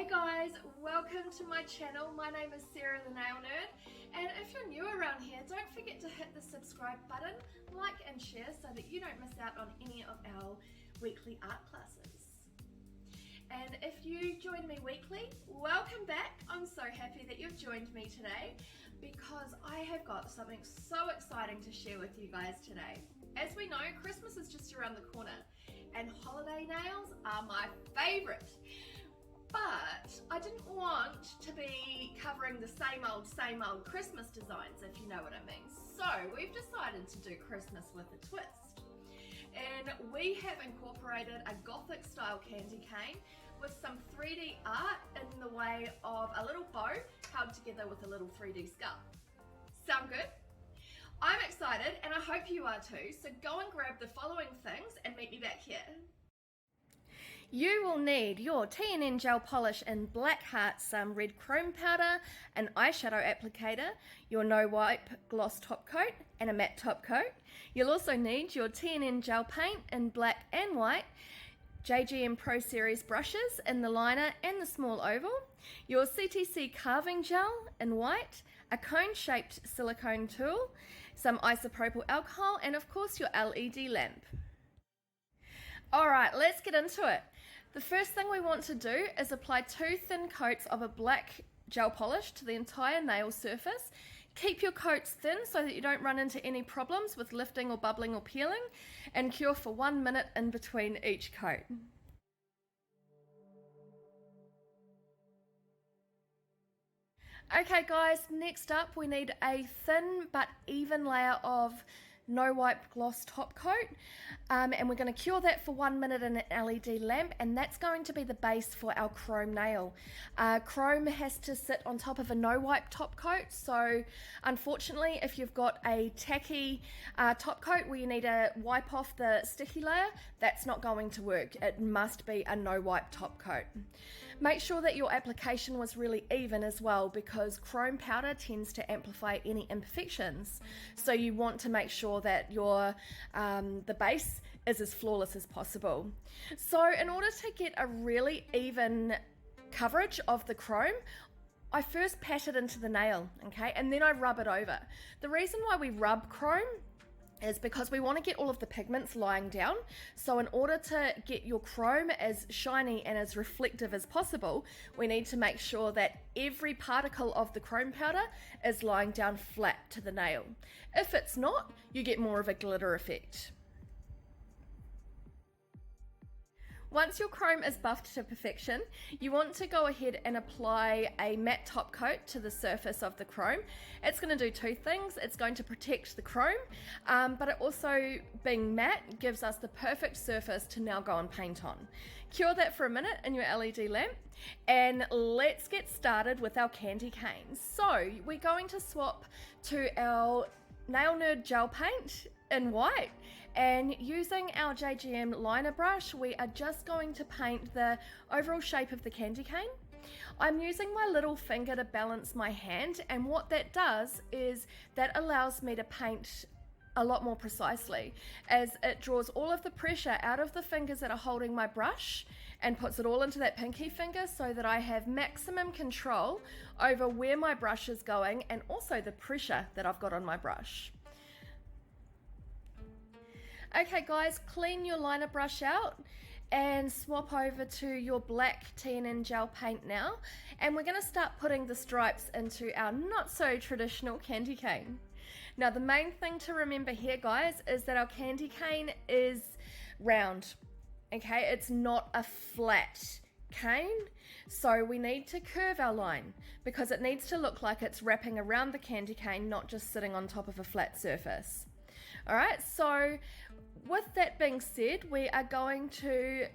Hey guys, welcome to my channel. My name is Sarah the Nail Nerd, and if you're new around here, don't forget to hit the subscribe button, like and share so that you don't miss out on any of our weekly art classes. And if you join me weekly, welcome back. I'm so happy that you've joined me today because I have got something so exciting to share with you guys today. As we know, Christmas is just around the corner and holiday nails are my favorite. But I didn't want to be covering the same old Christmas designs, if you know what I mean. So we've decided to do Christmas with a twist. And we have incorporated a Gothic style candy cane with some 3D art in the way of a little bow held together with a little 3D skull. Sound good? I'm excited and I hope you are too, so go and grab the following things and meet me back here. You will need your T&N gel polish in Black Heart, some red chrome powder, an eyeshadow applicator, your no wipe gloss top coat and a matte top coat. You'll also need your T&N gel paint in black and white, JGM Pro Series brushes in the liner and the small oval, your CTC carving gel in white, a cone-shaped silicone tool, some isopropyl alcohol, and of course your LED lamp. Alright, let's get into it. The first thing we want to do is apply 2 thin coats of a black gel polish to the entire nail surface. Keep your coats thin so that you don't run into any problems with lifting or bubbling or peeling, and cure for 1 minute in between each coat. Okay guys, next up we need a thin but even layer of no wipe gloss top coat, and we're going to cure that for 1 minute in an LED lamp, and that's going to be the base for our chrome nail. Chrome has to sit on top of a no wipe top coat, so unfortunately if you've got a tacky top coat where you need to wipe off the sticky layer, that's not going to work. It must be a no wipe top coat. Make sure that your application was really even as well, because chrome powder tends to amplify any imperfections, so you want to make sure that your the base is as flawless as possible. So in order to get a really even coverage of the chrome, I first pat it into the nail, okay, and then I rub it over. The reason why we rub chrome is because we want to get all of the pigments lying down. So in order to get your chrome as shiny and as reflective as possible, we need to make sure that every particle of the chrome powder is lying down flat to the nail. If it's not, you get more of a glitter effect. Once your chrome is buffed to perfection, you want to go ahead and apply a matte top coat to the surface of the chrome. It's going to do 2 things. It's going to protect the chrome, but it also, being matte, gives us the perfect surface to now go and paint on. Cure that for a minute in your LED lamp, and let's get started with our candy canes. So we're going to swap to our Nail Nerd gel paint in white, and using our JGM liner brush we are just going to paint the overall shape of the candy cane. I'm using my little finger to balance my hand, and what that does is that allows me to paint a lot more precisely, as it draws all of the pressure out of the fingers that are holding my brush and puts it all into that pinky finger, so that I have maximum control over where my brush is going and also the pressure that I've got on my brush. Okay guys, clean your liner brush out and swap over to your black T&N gel paint now, and we're going to start putting the stripes into our not so traditional candy cane. Now the main thing to remember here guys is that our candy cane is round, okay, it's not a flat cane, so we need to curve our line because it needs to look like it's wrapping around the candy cane, not just sitting on top of a flat surface. Alright, so with that being said, we are going to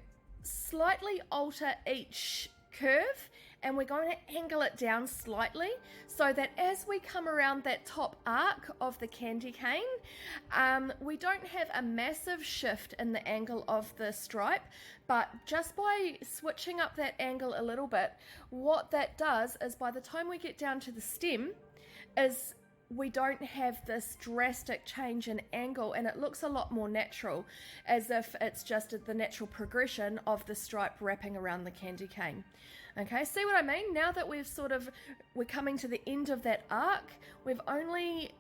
slightly alter each curve, and we're going to angle it down slightly so that as we come around that top arc of the candy cane, we don't have a massive shift in the angle of the stripe, but just by switching up that angle a little bit, what that does is by the time we get down to the stem is we don't have this drastic change in angle, and it looks a lot more natural, as if it's just the natural progression of the stripe wrapping around the candy cane. Okay, see what I mean? Now that we're coming to the end of that arc, we've only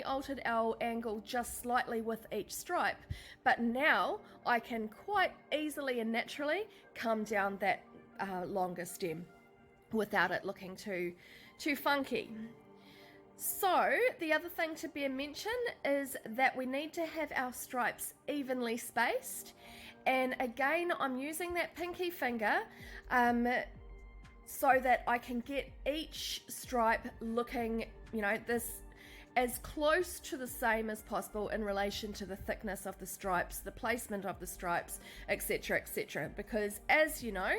altered our angle just slightly with each stripe, but now I can quite easily and naturally come down that longer stem without it looking too funky. So the other thing to bear mention is that we need to have our stripes evenly spaced, and again I'm using that pinky finger so that I can get each stripe looking, this as close to the same as possible in relation to the thickness of the stripes, the placement of the stripes, etc., etc. Because as you know,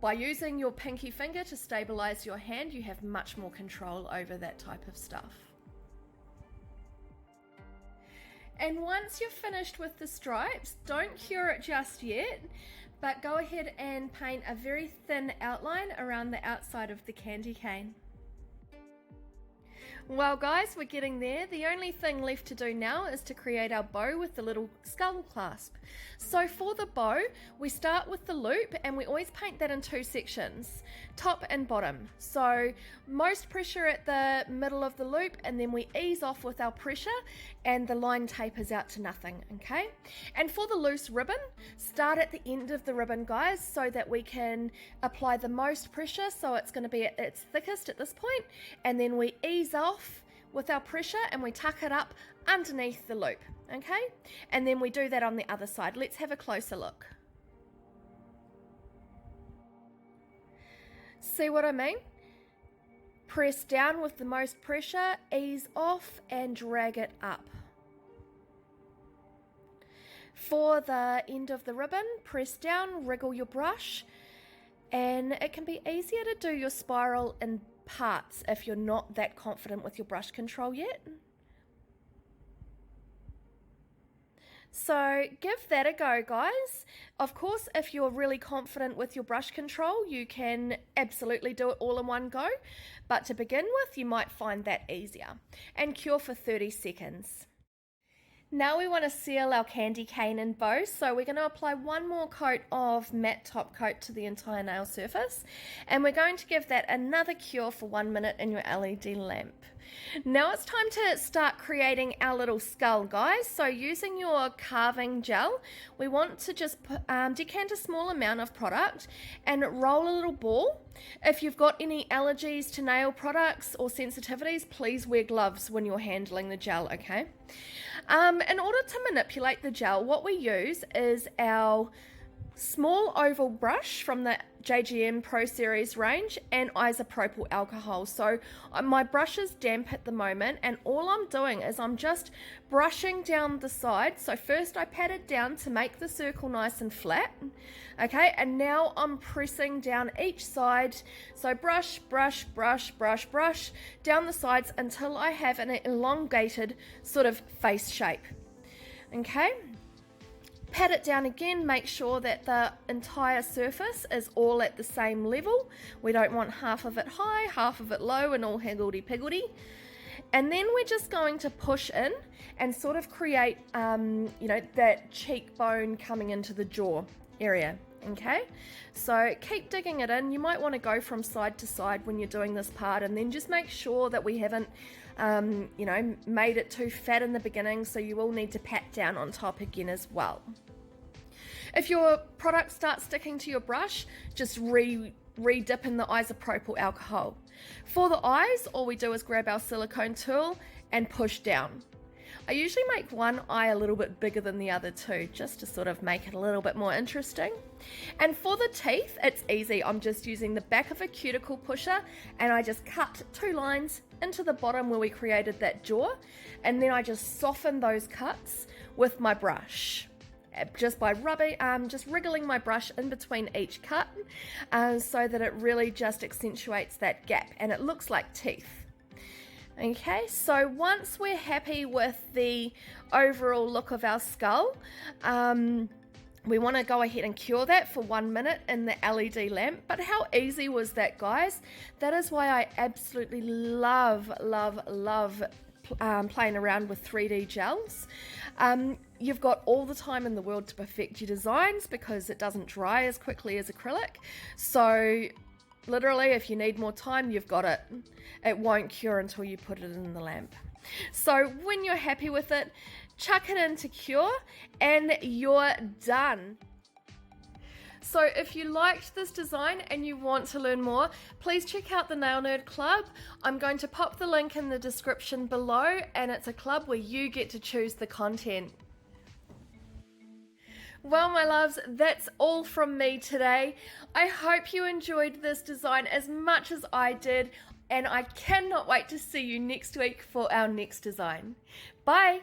by using your pinky finger to stabilize your hand, you have much more control over that type of stuff. And once you're finished with the stripes, don't cure it just yet, but go ahead and paint a very thin outline around the outside of the candy cane. Well guys, we're getting there. The only thing left to do now is to create our bow with the little skull clasp. So for the bow, we start with the loop and we always paint that in two sections, top and bottom. So most pressure at the middle of the loop, and then we ease off with our pressure and the line tapers out to nothing, okay? And for the loose ribbon, start at the end of the ribbon, guys, so that we can apply the most pressure, so it's going to be at its thickest at this point, and then we ease off with our pressure and we tuck it up underneath the loop, okay? And then we do that on the other side. Let's have a closer look. See what I mean? Press down with the most pressure, ease off and drag it up. For the end of the ribbon, press down, wriggle your brush, and it can be easier to do your spiral in parts if you're not that confident with your brush control yet. So give that a go, guys. Of course, if you're really confident with your brush control, you can absolutely do it all in one go, but to begin with, you might find that easier. And cure for 30 seconds. Now we want to seal our candy cane and bow, so we're going to apply one more coat of matte top coat to the entire nail surface, and we're going to give that another cure for 1 minute in your LED lamp. Now it's time to start creating our little skull, guys. So using your carving gel, we want to just decant a small amount of product and roll a little ball. If you've got any allergies to nail products or sensitivities, please wear gloves when you're handling the gel, okay? In order to manipulate the gel, what we use is our small oval brush from the JGM Pro Series range and isopropyl alcohol. So my brush is damp at the moment, and all I'm doing is I'm just brushing down the side. So first I pat it down to make the circle nice and flat, okay, and now I'm pressing down each side. So brush, brush, brush, brush, brush down the sides until I have an elongated sort of face shape, okay. Pat it down again, make sure that the entire surface is all at the same level. We don't want half of it high, half of it low, and all higgledy-piggledy. And then we're just going to push in and sort of create, that cheekbone coming into the jaw area, okay? So keep digging it in. You might want to go from side to side when you're doing this part, and then just make sure that we haven't made it too fat in the beginning, so you will need to pat down on top again as well. If your product starts sticking to your brush, just re-dip in the isopropyl alcohol. For the eyes, all we do is grab our silicone tool and push down. I usually make one eye a little bit bigger than the other two, just to sort of make it a little bit more interesting. And for the teeth, it's easy. I'm just using the back of a cuticle pusher, and I just cut 2 lines into the bottom where we created that jaw, and then I just soften those cuts with my brush. Just by just wriggling my brush in between each cut, so that it really just accentuates that gap and it looks like teeth. Okay, so once we're happy with the overall look of our skull, we want to go ahead and cure that for 1 minute in the LED lamp. But how easy was that, guys? That is why I absolutely love playing around with 3D gels. you've got all the time in the world to perfect your designs because it doesn't dry as quickly as acrylic. So literally, if you need more time, you've got it. It won't cure until you put it in the lamp. So when you're happy with it, chuck it in to cure and you're done. So if you liked this design and you want to learn more, please check out the Nail Nerd Club. I'm going to pop the link in the description below, and it's a club where you get to choose the content. Well, my loves, that's all from me today. I hope you enjoyed this design as much as I did, and I cannot wait to see you next week for our next design. Bye!